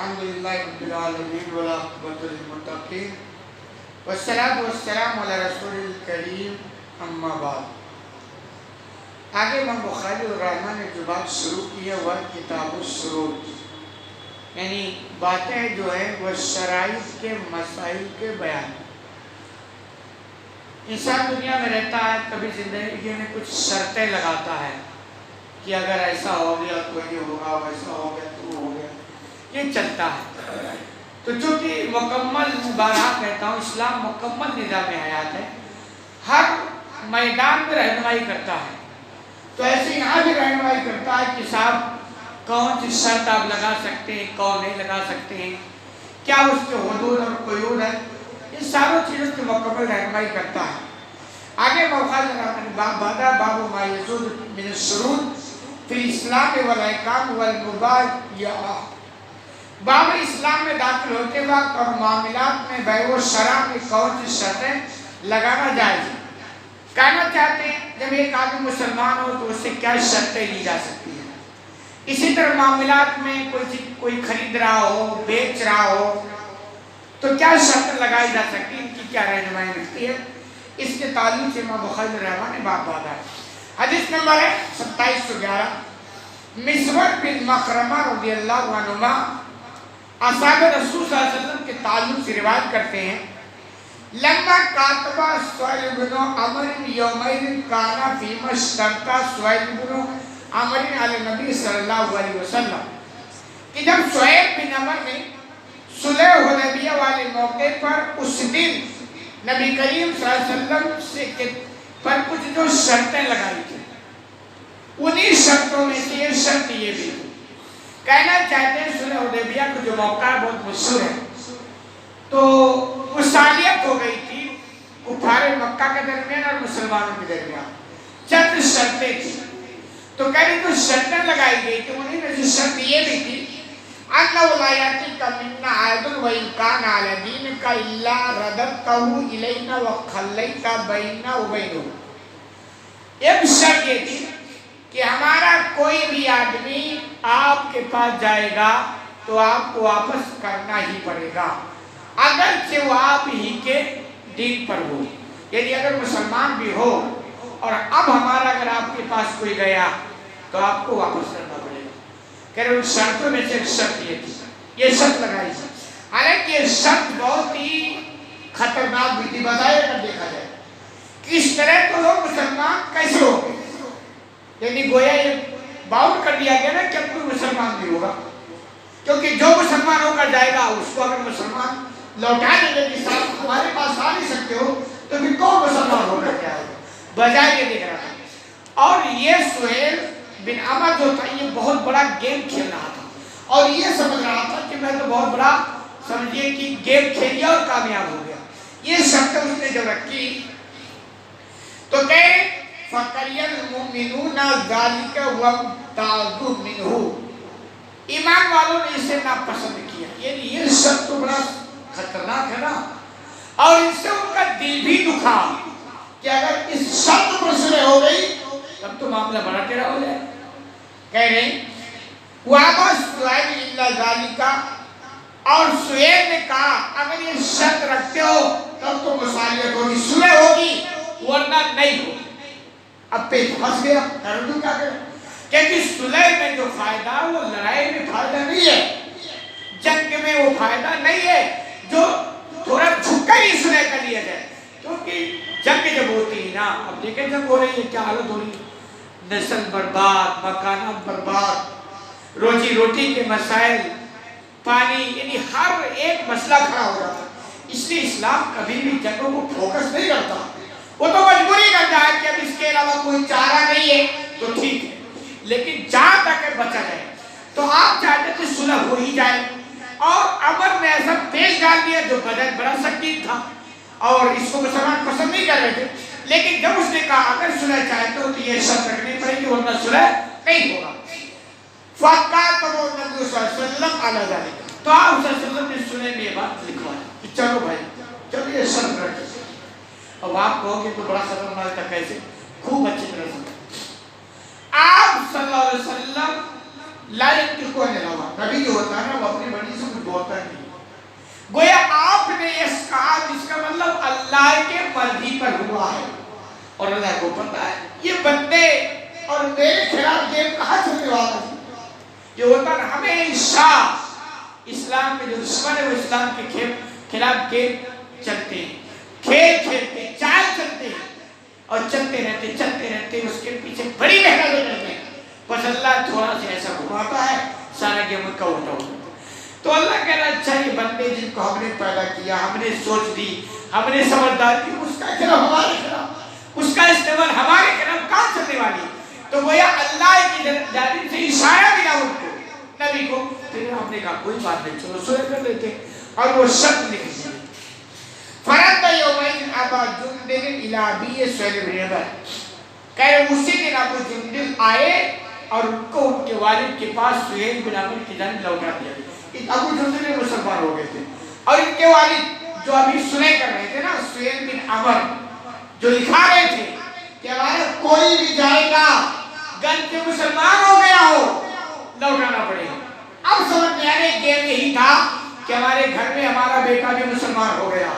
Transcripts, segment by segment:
الحمدللہ رب العالمین والعاقبۃ للمتقین والصلاۃ والسلام علی رسول الکریم اما بعد۔ آگے امام بخاری الرحمٰن نے جو بات شروع کی ہے وہ کتاب الشروط، یعنی باتیں جو ہیں وہ شرائط کے مسائل کے بیان۔ انسان دنیا میں رہتا ہے، کبھی زندگی میں کچھ شرطیں لگاتا ہے کہ اگر ایسا ہو گیا تو یہ ہوگا، ویسا ہو گیا تو ہو گیا، یہ چلتا ہے۔ تو چونکہ مکمل بارہا کہتا ہوں اسلام مکمل نظام حیات ہے، ہر میدان میں رہنمائی کرتا ہے، تو ایسے یہاں بھی رہنمائی کرتا ہے کہ صاحب کون سی شرط آپ لگا سکتے ہیں، کون نہیں لگا سکتے ہیں، کیا اس کے حدود اور قیود ہے، ان ساروں چیزوں کی مکمل رہنمائی کرتا ہے۔ آگے باب ما یزول من الشروط فی الاسلام والاحکام والمباحث، باب اسلام میں داخل ہوتے وقت اور معاملات میں بیع و شرع میں کون سی شرطیں لگانا جائز ہے۔ کہنا چاہتے ہیں جب ایک آدمی مسلمان ہو تو اس سے کیا شرطیں لی جا سکتی ہیں۔ اسی طرح معاملات میں کوئی خرید رہا ہو، بیچ رہا ہو تو کیا شرط لگائی جا سکتی ہے، ان کی کیا رہنمائی ملتی ہے، اس کے تعلق سے امام بخاری رحمہ نے باب باندھا ہے۔ حدیث نمبر ہے 2711، مسور بن مخرمہ رضی اللہ عنہما اصحاب رسول صلی اللہ علیہ وسلم کے تعلق سے روایت کرتے ہیں، لما کاتبہ سہیل بن عمر یومئذ کانا فیما اشترط سہیل بن عمر علی نبی صلی اللہ علیہ وسلم، کہ جب سہیل بن عمر نے صلح حدیبیہ والے موقع پر اس دن نبی کریم صلی اللہ علیہ وسلم سے پر کچھ جو شرطیں لگائی تھی، انہی شرطوں میں سے یہ شرط یہ بھی تھی۔ کہنا چاہتے ہیں صلح حدیبیہ کا جو موقع ہے بہت مشہور ہے، تو مصالحت ہو گئی تھی کفار مکہ کے درمیان اور مسلمانوں کے درمیان، چند شرطیں تھی، تو کہنے تو شرطیں لگائی گئی تھی، انہی میں سے شرط یہ بھی تھی أَنَّهُ لَا يَأْتِيكَ مِنَّا عَهْدٌ وَإِنْ كَانَ عَلَى دِينِكَ إِلَّا رَدَدْتَهُ إِلَيْنَا وَخَلَّيْتَ بَيْنَنَا وَبَيْنَهُ۔ ایک شرط یہ تھی کہ ہمارا کوئی بھی آدمی آپ کے پاس جائے گا تو آپ کو واپس کرنا ہی پڑے گا، اگرچہ وہ آپ ہی کے دین پر ہو، یعنی اگر مسلمان بھی ہو اور اب ہمارا اگر آپ کے پاس کوئی گیا تو آپ کو واپس کرنا پڑے گا۔ کہ ان شرطوں میں سے ایک شرط یہ تھی، یہ شرط لگائی تھی، حالانکہ یہ شرط بہت ہی خطرناک بھی تھی بظاہر اگر دیکھا جائے کہ اس طرح تو لوگ مسلمان کیسے ہو گئے، یعنی گویا یہ باؤنڈ کر دیا گیا نا کہ اب کوئی مسلمان نہیں ہوگا، کیونکہ جو مسلمان ہو کر جائے گا اس کو اگر مسلمان لوٹا دیں گے کہ صاحب ہمارے پاس آ نہیں سکتے ہو تو پھر کون مسلمان ہو کر کے آئے گا، بجائے یہ دیکھ رہا تھا۔ اور یہ سہیل بن عمر جو تھا یہ بہت بڑا گیم کھیل رہا تھا اور یہ سمجھ رہا تھا کہ میں تو بہت بڑا سمجھئے کہ گیم کھیل گیا اور کامیاب ہو گیا۔ یہ شرط اس نے جب رکھی تو کہے فَقَرِيَ الْمُؤْمِنُونَ ذَلِكَ وَابْتَعَدُوا مِنْهُ، ایمان والوں نے اسے ناپسند کیا، یعنی یہ شرط تو بڑا خطرناک ہے نا، اور اس سے ان کا دل بھی دکھا کہ اگر اس شرط پر صلح ہو گئی تب تو معاملہ بڑا ٹیڑھا ہو جائے۔ کہہ رہے ہیں وَأَبَى سُهَيْلُ إِلَّا ذَلِكَ، اور سہیل نے کہا اگر یہ شرط رکھتے ہو تب تو مصالحت ہوگی، صلح ہوگی، ورنہ نہیں ہوگی۔ اب پیٹ پھنس گیا، کروں کیا کریں، کیونکہ صلح میں جو فائدہ وہ لڑائی میں فائدہ نہیں ہے، جنگ میں وہ فائدہ نہیں ہے جو تھوڑا جھکا ہی صلح کر لیا جائے، کیونکہ جنگ جب ہوتی ہے نا، اب دیکھیں جنگ ہو رہی ہے کیا حالت ہو رہی ہے، نسل برباد، مکانات برباد، روزی روٹی کے مسائل، پانی، یعنی ہر ایک مسئلہ کھڑا ہو جاتا ہے۔ اس لیے اسلام کبھی بھی جنگوں کو فوکس نہیں کرتا، وہ تو مجبوری کرتا ہے کہ اب اس کے علاوہ کوئی چارہ نہیں ہے تو ٹھیک ہے، لیکن جہاں تک بچا جائے تو آپ چاہتے تھے صلح ہو ہی جائے، اور عمر نے ایسا پیش ڈال دیا جو بڑا سنگین تھا اور اس کو مسلمان پسند نہیں کر رہے تھے، لیکن جب اس نے کہا اگر صلح چاہتے ہو تو یہ شرط رکھنی پڑے گی ورنہ صلح نہیں ہوگا۔ فَقَاتَبَهُ النَّبِيُّ صلی اللہ علیہ وسلم عَلَى ذَلِكَ، تو آپ صلی اللہ علیہ وسلم نے صلح میں یہ بات لکھوائی کہ چلو بھائی چلو یہ شرط رکھیں۔ اب آپ کہو کہ تو بڑا خطرناک تھا، کیسے؟ خوب اچھی طرح سے آپ صلی اللہ علیہ وسلم لا ينطق عن الهوى، نبی جو ہوتا ہے نا وہ اپنی بڑی سے کچھ بولتا نہیں. گویا آپ نے اس کہا جس کا مطلب اللہ کے مرضی پر ہوا ہے اور اللہ کو پتا ہے یہ بندے اور میرے خلاف گیم کہاں چلنے والا ہے. یہ ہوتا نا ہمیشہ اسلام کے جو دشمن ہے وہ اسلام کے خلاف گیم چلتے ہیں, کھیل کھیلتے ہیں, چال چلتے ہیں اور چلتے رہتے اس کے پیچھے بڑی محنت کرتے ہیں. بس اللہ تھوڑا سا ایسا گھماتا ہے سارا گیم ان کا الٹا ہوتا ہے. تو اللہ کہنا اچھا یہ بندے جن کو ہم نے پیدا کیا, ہم نے سوچ دی, ہم نے سمجھدار کی, اس کا خلاف ہمارے خلاف, اس کا استعمال ہمارے خلاف کہاں چلنے والی. تو گویا اللہ کی جانب سے اشارہ ملا ان کو نبی کو. پھر ہم نے کہا کوئی بات نہیں چلو سوئے کر لیتے اور وہ شرط لکھ دی. فرد یومئذ ابا جندل الی ابی سہیل بن عمر, کہ اسی دن ابو جندل آئے اور ان کو ان کے والد کے پاس سہیل بن عمر کی جانب لوٹا دیا. ابو جندل مسلمان ہو گئے تھے اور ان کے والد جو ابھی سنے کر رہے تھے نا سہیل بن عمر جو لکھا رہے تھے کہ ہمارا کوئی بھی جائے گا گن کے مسلمان ہو گیا ہو لوٹانا پڑے گا. اب سمجھ میں آنے گیم یہی تھا کہ ہمارے گھر میں ہمارا بیٹا بھی مسلمان ہو گیا.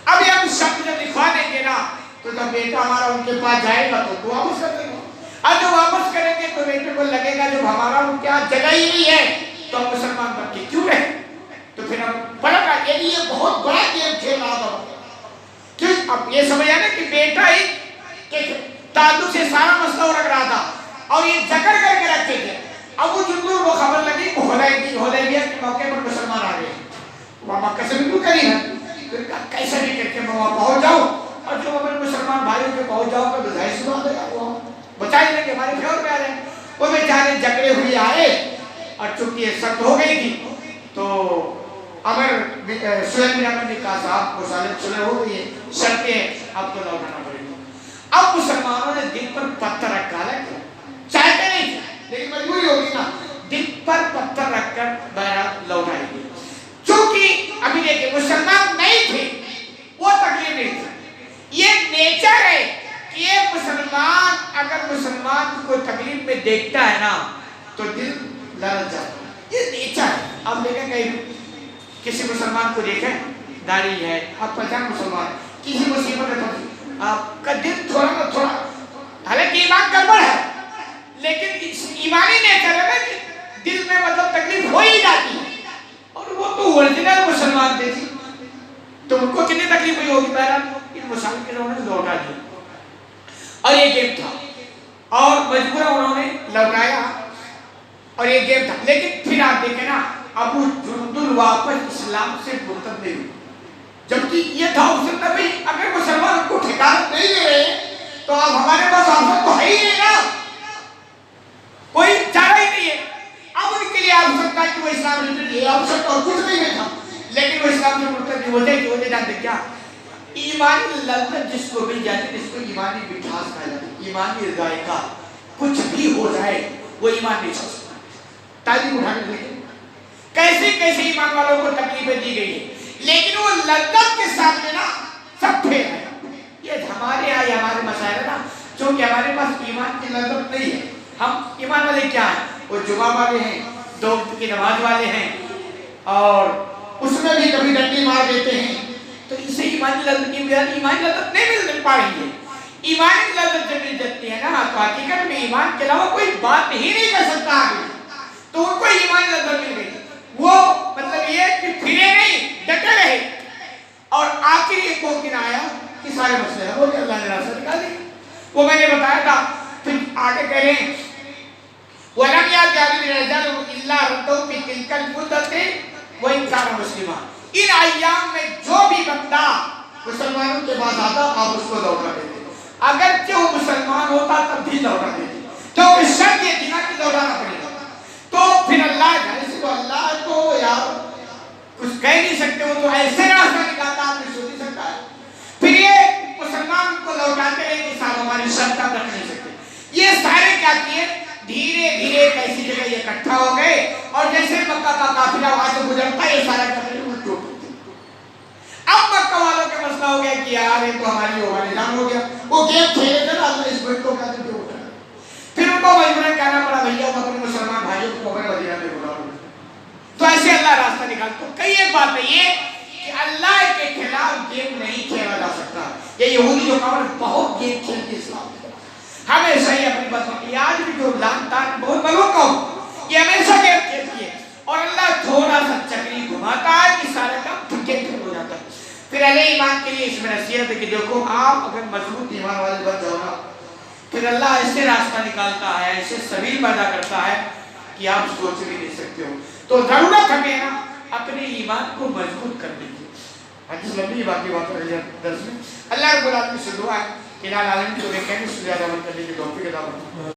اب یہ ہم شبد جب لکھوا دیں گے نا تو جب بیٹا ہمارا ان کے پاس جائے گا تو واپس کر دیں گے. اب جو واپس کریں گے تو بیٹے کو لگے گا جب ہمارا ان کے ہاتھ جگہ ہی نہیں ہے تو ہم مسلمان بن کے کیوں رہے. تو پھر ہم پڑھا یعنی یہ بہت بڑا گیم کھیل رہا تھا. کیوں اب یہ سمجھ آنا کہ بیٹا ہی تعلق سے سارا مسئلہ رکھ رہا تھا اور یہ جکڑ کر کے رکھتے تھے. ابو جندل کو خبر لگی حدیبیہ کے موقع پر مسلمان آ گئے, وہاں مکہ سے بالکل قریب ہے, کیسے بھی کر کے میں وہاں پہنچ جاؤں اور جو اپنے مسلمان بھائیوں کے پہنچ جاؤں گا تو ظاہر سی بات ہے وہ بچا ہی لیں گے, ہمارے فیور میں آ رہے ہیں. وہ بیچارے جکڑے ہوئے آئے اور چونکہ یہ سخت ہو گئی تھی تو سہیل بن عمر نے کہا صاحب کو سالت صلح ہو گئی ہے, شرطیں آپ کو لوٹانا پڑے گا. اب مسلمانوں نے دل پر پتھر رکھا ہے, چاہتے نہیں تھے لیکن مجبوری ہوگی نا, دل پر پتھر رکھ کر بہرحال لوٹائیں گے. چونکہ ابھی دیکھیں مسلمان نہیں تھے وہ تکلیف نہیں تھی. یہ نیچر ہے کہ یہ مسلمان اگر مسلمان کو تکلیف میں دیکھتا ہے نا تو دل لرز جاتا ہے. یہ نیچر ہے. آپ دیکھیں کہیں کسی مسلمان کو دیکھیں داڑھی ہے, آپ پہچان مسلمان, کسی مصیبت میں پھنسے آپ کا دل تھوڑا نہ تھوڑا, حالانکہ ایمان گڑبڑ ہے لیکن ایمانی نیچر ہے کہ دل میں مطلب تکلیف ہو ہی جاتی ہے. اور وہ تو اوریجنل مسلمان تھے جی, تو ان کو کتنی تکلیف ہوئی ہوگی. بہرحال ان مسلمان کے لوگوں نے لوٹا دیا اور یہ گیم تھا اور مجبورا انہوں نے لوٹایا اور یہ گیم تھا. لیکن پھر آپ دیکھیں نا ابو جندل واپس اسلام سے مرتد نہیں ہوئے, جبکہ یہ تھا اس نے بھی اگر مسلمان کو ٹھکانہ نہیں دے رہے تو اب ہمارے پاس آفت تو ہے ہی نہیں نا, کوئی چارہ ہی نہیں ہے. اب ان کے لیے آپ سکتا ہے کہ وہ اسلام نہیں آپ سکتا اور کچھ نہیں تھا لیکن وہ اسلام سے مرتد نہیں ہوتے کہ وہ جانتے کیا ایمانی لذت جس کو مل جاتی ہے اس کو ایمانی مٹھاس کہا جاتا ہے, ایمانی ذائقہ. کچھ بھی ہو جائے وہ ایمان نہیں چھوڑ سکتا. تعلیم اٹھانے دیکھیں کیسے کیسے ایمان والوں کو تکلیفیں دی گئی ہیں لیکن وہ لذت کے سامنے نا سب پھیر ہے. یہ ہمارے یہاں یہ ہمارے مسائل ہے نا, چونکہ ہمارے پاس ایمان کی لذت نہیں ہے. ہم ایمان والے کیا ہیں, وہ جمعہ والے ہیں, دو وقت کی نماز والے ہیں اور اس میں بھی کبھی ڈنڈی مار دیتے ہیں. تو اسے ایمانی لذت کی ایمانی لذت نہیں مل پا رہی ہے. ایمانی لذت جب مل جاتی ہے نا تو حقیقت میں ایمان کے علاوہ کوئی بات ہی نہیں کر سکتا آگے. تو ان کو ایمانی لذت مل گئی, وہ مطلب یہ کہ پھرے نہیں ڈٹے رہے اور آخر ایک ممکن آیا کہ سارے مسئلے ہیں وہ کہ اللہ نے راستہ نکال دیا. وہ میں نے بتایا تھا. پھر آگے کہہ رہے ہیں وَلَمْ يَعْتَعْلِمِ الرِّجَالُ إِلَّا رَدَّوْا فِي تِلْكَ الْمُدَّةِ وَإِنْ كَانَ مُسْلِمًا. ان ایام میں جو بھی بندہ مسلمانوں کے پاس آتا آپ اس کو لوٹا دیتے, اگرچہ وہ مسلمان ہوتا تب بھی لوٹا دیتے, کیونکہ شرط یہ تھی نا کہ لوٹانا پڑے گا. تو پھر اللہ کو یار کچھ کہہ نہیں سکتے, وہ تو ایسے راستہ نکالتا آپ نے سوچ نہیں سکتا ہے. پھر یہ مسلمان کو لوٹاتے رہے کہ صاحب ہماری شرط آپ رکھ نہیں سکتے. یہ سارے کیا کیے دھیرے دھیرے ایک ایسی جگہ یہ اکٹھا ہو گئے اور جیسے مکہ کا قافلہ وہاں سے گزرتا یہ سارا کرنے میں ٹوٹ گئے. اب مکہ والوں کا مسئلہ ہو گیا کہ یار یہ تو ہماری ہوگا نظام ہو گیا. وہ گیم کھیلے تھے نا اللہ اس بھائی کو کہتے تھے. پھر ان کو مجبوراً کہنا پڑا بھیا اپنے مسلمان بھائیوں کو مدینہ میں بلاؤ. نکال. تو کئی ایک بات ہے یہ کہ اللہ کے خلاف گیم نہیں کھیلا جا سکتا. یہ یہودی جو کام بہت گیم کھیلتے اسلام کے خلاف ہمیشہ ہی اپنی بات ہوتی ہے. آج بھی جو لانتان بہت بڑوں قوم یہ ہمیشہ گیم کھیلتی ہے اور اللہ تھوڑا سا چکری گھماتا ہے کہ سارے کام پھکے پھر ہو جاتا ہے. پھر اہل ایمان کے لیے اس میں نصیحت ہے کہ دیکھو آپ اگر مضبوط ایمان والے بن جاؤ نا پھر اللہ ایسے راستہ نکالتا ہے ایسے سبیل پیدا کرتا ہے کہ آپ سوچ بھی نہیں سکتے ہو. تو ضرورت ہمیں نا اپنے ایمان کو مضبوط کرنے کی. حدیث لمبی باقی بات رہ جائے درس میں. اللہ رب العالمین سے دعا ہے کہ العالمین کو دیکھیں گے زیادہ عمل کرنے کی توفیق عطا فرمائے.